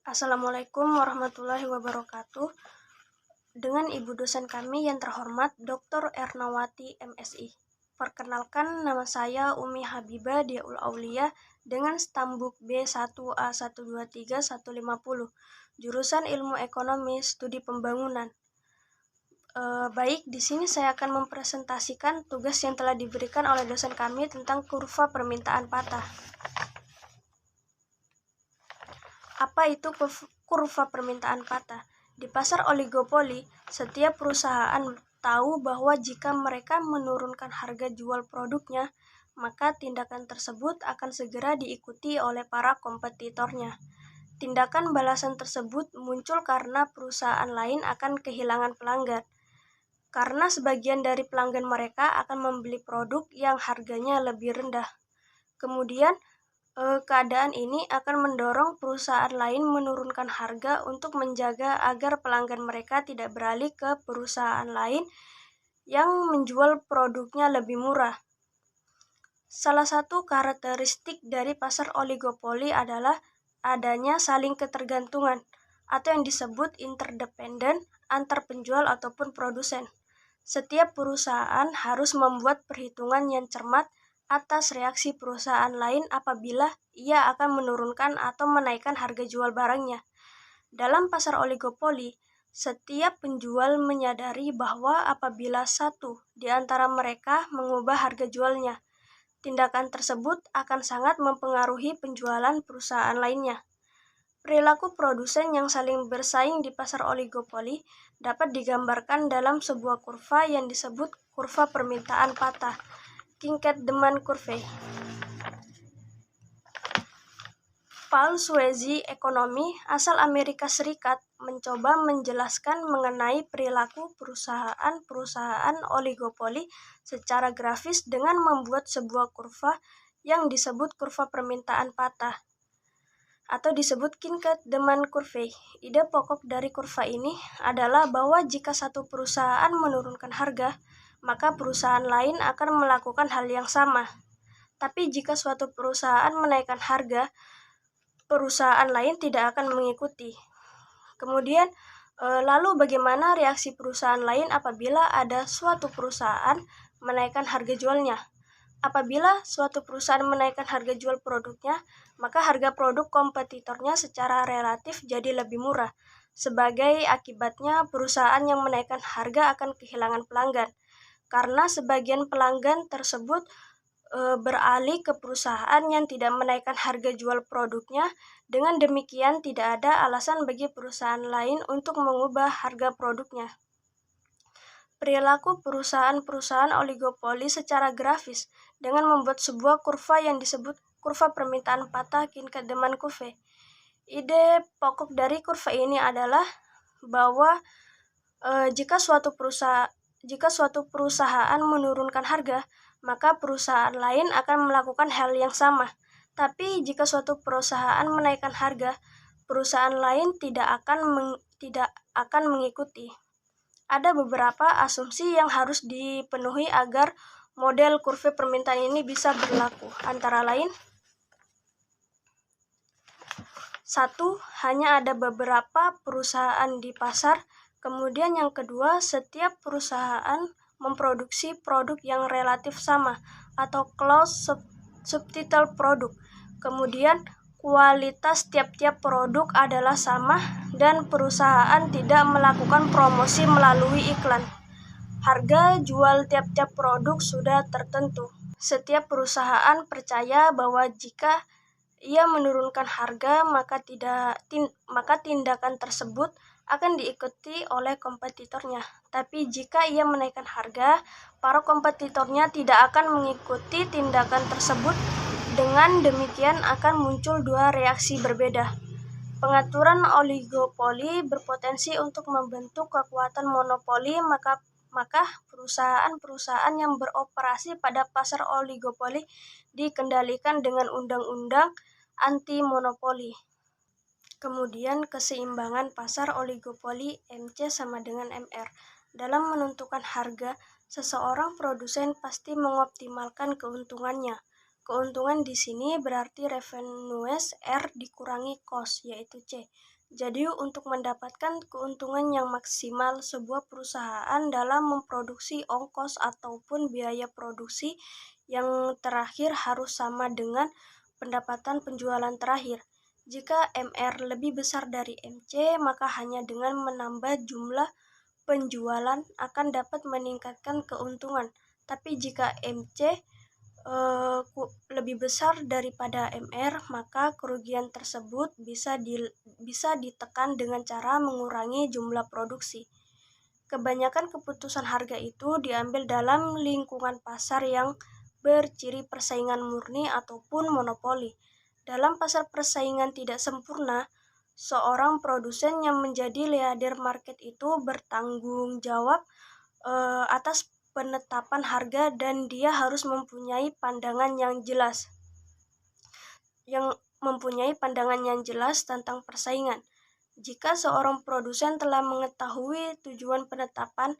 Assalamualaikum warahmatullahi wabarakatuh. Dengan ibu dosen kami yang terhormat, Dr. Ernawati MSI. Perkenalkan, nama saya Umi Habibah Diaul Aulia dengan stambuk B1A123150, jurusan Ilmu Ekonomi Studi Pembangunan. Baik, di sini saya akan mempresentasikan tugas yang telah diberikan oleh dosen kami tentang kurva permintaan patah. Apa itu kurva permintaan patah? Di pasar oligopoli, setiap perusahaan tahu bahwa jika mereka menurunkan harga jual produknya, maka tindakan tersebut akan segera diikuti oleh para kompetitornya. Tindakan balasan tersebut muncul karena perusahaan lain akan kehilangan pelanggan, karena sebagian dari pelanggan mereka akan membeli produk yang harganya lebih rendah. Kemudian, keadaan ini akan mendorong perusahaan lain menurunkan harga untuk menjaga agar pelanggan mereka tidak beralih ke perusahaan lain yang menjual produknya lebih murah. Salah satu karakteristik dari pasar oligopoli adalah adanya saling ketergantungan atau yang disebut interdependen antar penjual ataupun produsen. Setiap perusahaan harus membuat perhitungan yang cermat atas reaksi perusahaan lain apabila ia akan menurunkan atau menaikkan harga jual barangnya. Dalam pasar oligopoli, setiap penjual menyadari bahwa apabila satu di antara mereka mengubah harga jualnya, tindakan tersebut akan sangat mempengaruhi penjualan perusahaan lainnya. Perilaku produsen yang saling bersaing di pasar oligopoli dapat digambarkan dalam sebuah kurva yang disebut kurva permintaan patah, Kinkade Demand Curve. Paul Swayze, ekonomi asal Amerika Serikat, mencoba menjelaskan mengenai perilaku perusahaan-perusahaan oligopoli secara grafis dengan membuat sebuah kurva yang disebut kurva permintaan patah atau disebut Kinkade Demand Curve. Ide pokok dari kurva ini adalah bahwa jika satu perusahaan menurunkan harga, maka perusahaan lain akan melakukan hal yang sama. Tapi jika suatu perusahaan menaikkan harga, perusahaan lain tidak akan mengikuti. Kemudian, lalu bagaimana reaksi perusahaan lain apabila ada suatu perusahaan menaikkan harga jualnya? Apabila suatu perusahaan menaikkan harga jual produknya, maka harga produk kompetitornya secara relatif jadi lebih murah. Sebagai akibatnya, perusahaan yang menaikkan harga akan kehilangan pelanggan, karena sebagian pelanggan tersebut beralih ke perusahaan yang tidak menaikkan harga jual produknya. Dengan demikian, tidak ada alasan bagi perusahaan lain untuk mengubah harga produknya. Perilaku perusahaan-perusahaan oligopoli secara grafis dengan membuat sebuah kurva yang disebut kurva permintaan patah Kinkade Demand Curve. Ide pokok dari kurva ini adalah bahwa jika suatu perusahaan menurunkan harga, maka perusahaan lain akan melakukan hal yang sama. Tapi jika suatu perusahaan menaikkan harga, perusahaan lain tidak akan mengikuti. Ada beberapa asumsi yang harus dipenuhi agar model kurva permintaan ini bisa berlaku. Antara lain, 1. Hanya ada beberapa perusahaan di pasar. Kemudian yang kedua, setiap perusahaan memproduksi produk yang relatif sama atau close subtitle produk. Kemudian kualitas tiap-tiap produk adalah sama dan perusahaan tidak melakukan promosi melalui iklan. Harga jual tiap-tiap produk sudah tertentu. Setiap perusahaan percaya bahwa jika ia menurunkan harga, maka tindakan tersebut akan diikuti oleh kompetitornya. Tapi jika ia menaikkan harga, para kompetitornya tidak akan mengikuti tindakan tersebut. Dengan demikian akan muncul dua reaksi berbeda. Pengaturan oligopoli berpotensi untuk membentuk kekuatan monopoli, maka perusahaan-perusahaan yang beroperasi pada pasar oligopoli dikendalikan dengan undang-undang anti-monopoli. Kemudian keseimbangan pasar oligopoli MC sama dengan MR. Dalam menentukan harga, seseorang produsen pasti mengoptimalkan keuntungannya. Keuntungan di sini berarti revenues R dikurangi cost, yaitu C. Jadi, untuk mendapatkan keuntungan yang maksimal, sebuah perusahaan dalam memproduksi ongkos ataupun biaya produksi yang terakhir harus sama dengan pendapatan penjualan terakhir. Jika MR lebih besar dari MC, maka hanya dengan menambah jumlah penjualan akan dapat meningkatkan keuntungan. Tapi jika MC lebih besar daripada MR, maka kerugian tersebut bisa ditekan dengan cara mengurangi jumlah produksi. Kebanyakan keputusan harga itu diambil dalam lingkungan pasar yang berciri persaingan murni ataupun monopoli. Dalam pasar persaingan tidak sempurna, seorang produsen yang menjadi leader market itu bertanggung jawab atas penetapan harga dan dia harus mempunyai pandangan yang jelas tentang persaingan. Jika seorang produsen telah mengetahui tujuan penetapan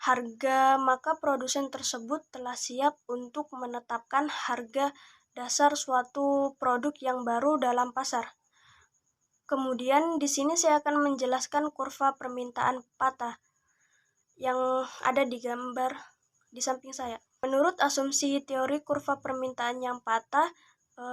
harga, maka produsen tersebut telah siap untuk menetapkan harga dasar suatu produk yang baru dalam pasar. Kemudian di sini saya akan menjelaskan kurva permintaan patah yang ada di gambar di samping saya. Menurut asumsi teori kurva permintaan yang patah,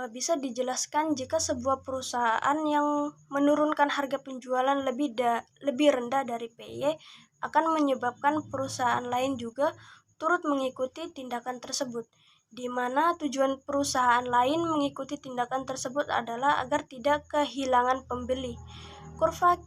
bisa dijelaskan jika sebuah perusahaan yang menurunkan harga penjualan lebih rendah dari PY akan menyebabkan perusahaan lain juga turut mengikuti tindakan tersebut, di mana tujuan perusahaan lain mengikuti tindakan tersebut adalah agar tidak kehilangan pembeli. Kurva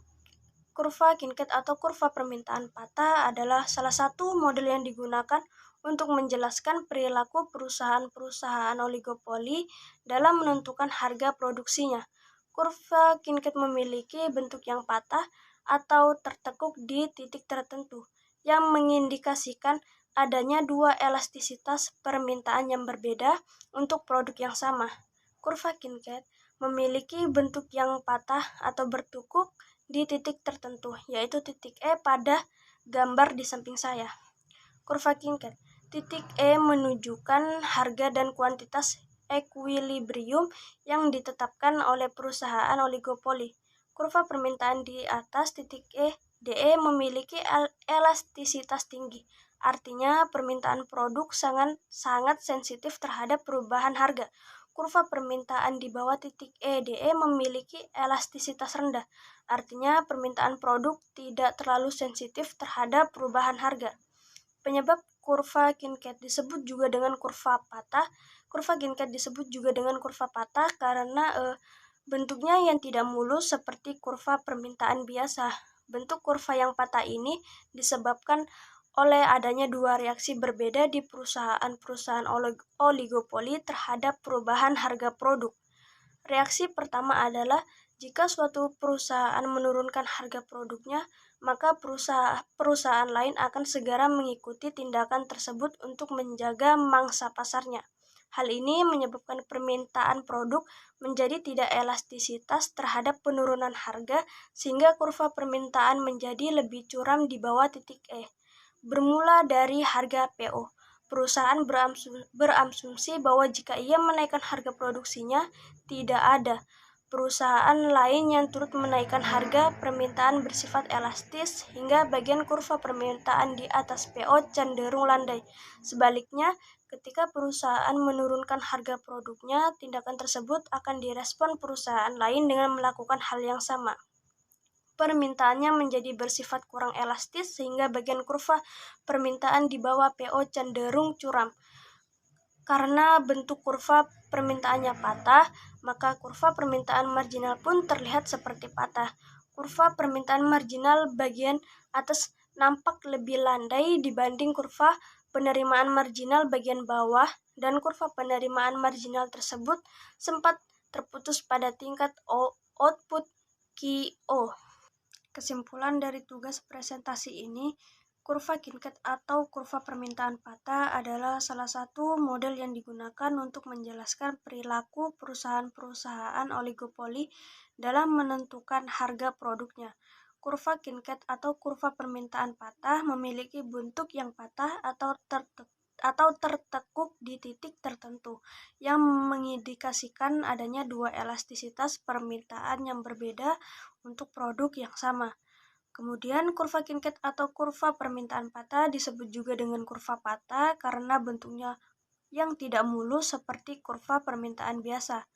Kincaid atau kurva permintaan patah adalah salah satu model yang digunakan untuk menjelaskan perilaku perusahaan-perusahaan oligopoli dalam menentukan harga produksinya. Kurva Kincaid memiliki bentuk yang patah atau tertekuk di titik tertentu, yang mengindikasikan adanya dua elastisitas permintaan yang berbeda untuk produk yang sama. Kurva Kincaid memiliki bentuk yang patah atau bertukuk di titik tertentu, yaitu titik E pada gambar di samping saya. Kurva Kincaid. Titik E menunjukkan harga dan kuantitas ekuilibrium yang ditetapkan oleh perusahaan oligopoli. Kurva permintaan di atas titik E, DE memiliki elastisitas tinggi. Artinya permintaan produk sangat sensitif terhadap perubahan harga. Kurva permintaan di bawah titik E, DE memiliki elastisitas rendah. Artinya permintaan produk tidak terlalu sensitif terhadap perubahan harga. Penyebab kurva Kincaid disebut juga dengan kurva patah. Kurva Kincaid disebut juga dengan kurva patah karena bentuknya yang tidak mulus seperti kurva permintaan biasa. Bentuk kurva yang patah ini disebabkan oleh adanya dua reaksi berbeda di perusahaan-perusahaan oligopoli terhadap perubahan harga produk. Reaksi pertama adalah jika suatu perusahaan menurunkan harga produknya, maka perusahaan lain akan segera mengikuti tindakan tersebut untuk menjaga mangsa pasarnya. Hal ini menyebabkan permintaan produk menjadi tidak elastisitas terhadap penurunan harga, sehingga kurva permintaan menjadi lebih curam di bawah titik E. Bermula dari harga PO, perusahaan berasumsi bahwa jika ia menaikkan harga produksinya, tidak ada perusahaan lain yang turut menaikkan harga. Permintaan bersifat elastis hingga bagian kurva permintaan di atas PO cenderung landai. Sebaliknya, ketika perusahaan menurunkan harga produknya, tindakan tersebut akan direspon perusahaan lain dengan melakukan hal yang sama. Permintaannya menjadi bersifat kurang elastis sehingga bagian kurva permintaan di bawah PO cenderung curam. Karena bentuk kurva permintaannya patah, maka kurva permintaan marginal pun terlihat seperti patah. Kurva permintaan marginal bagian atas nampak lebih landai dibanding kurva penerimaan marginal bagian bawah, dan kurva penerimaan marginal tersebut sempat terputus pada tingkat output QO. Kesimpulan dari tugas presentasi ini, kurva Kincaid atau kurva permintaan patah adalah salah satu model yang digunakan untuk menjelaskan perilaku perusahaan-perusahaan oligopoli dalam menentukan harga produknya. Kurva Kincaid atau kurva permintaan patah memiliki bentuk yang patah atau atau tertekuk di titik tertentu, yang mengindikasikan adanya dua elastisitas permintaan yang berbeda untuk produk yang sama. Kemudian kurva Kincaid atau kurva permintaan patah disebut juga dengan kurva patah karena bentuknya yang tidak mulus seperti kurva permintaan biasa.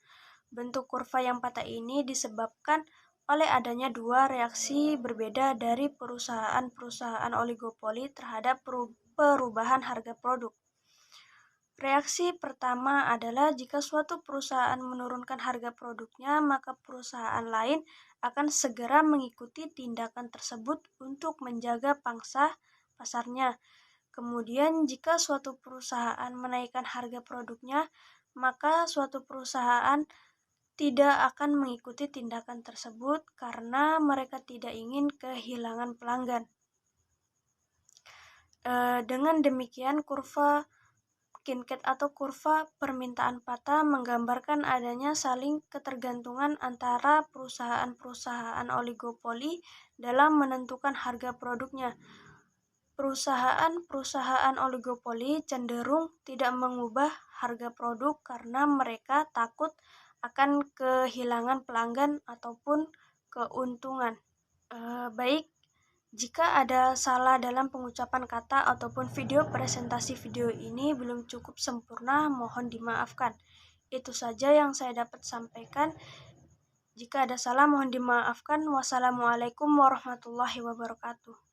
Bentuk kurva yang patah ini disebabkan oleh adanya dua reaksi berbeda dari perusahaan-perusahaan oligopoli terhadap perubahan harga produk. Reaksi pertama adalah jika suatu perusahaan menurunkan harga produknya, maka perusahaan lain akan segera mengikuti tindakan tersebut untuk menjaga pangsa pasarnya. Kemudian, jika suatu perusahaan menaikkan harga produknya, maka suatu perusahaan tidak akan mengikuti tindakan tersebut karena mereka tidak ingin kehilangan pelanggan. Dengan demikian, kurva Kincaid atau kurva permintaan patah menggambarkan adanya saling ketergantungan antara perusahaan-perusahaan oligopoli dalam menentukan harga produknya. Perusahaan-perusahaan oligopoli cenderung tidak mengubah harga produk karena mereka takut akan kehilangan pelanggan ataupun keuntungan. Baik, jika ada salah dalam pengucapan kata ataupun video presentasi video ini belum cukup sempurna, mohon dimaafkan. Itu saja yang saya dapat sampaikan. Jika ada salah, mohon dimaafkan. Wassalamualaikum warahmatullahi wabarakatuh.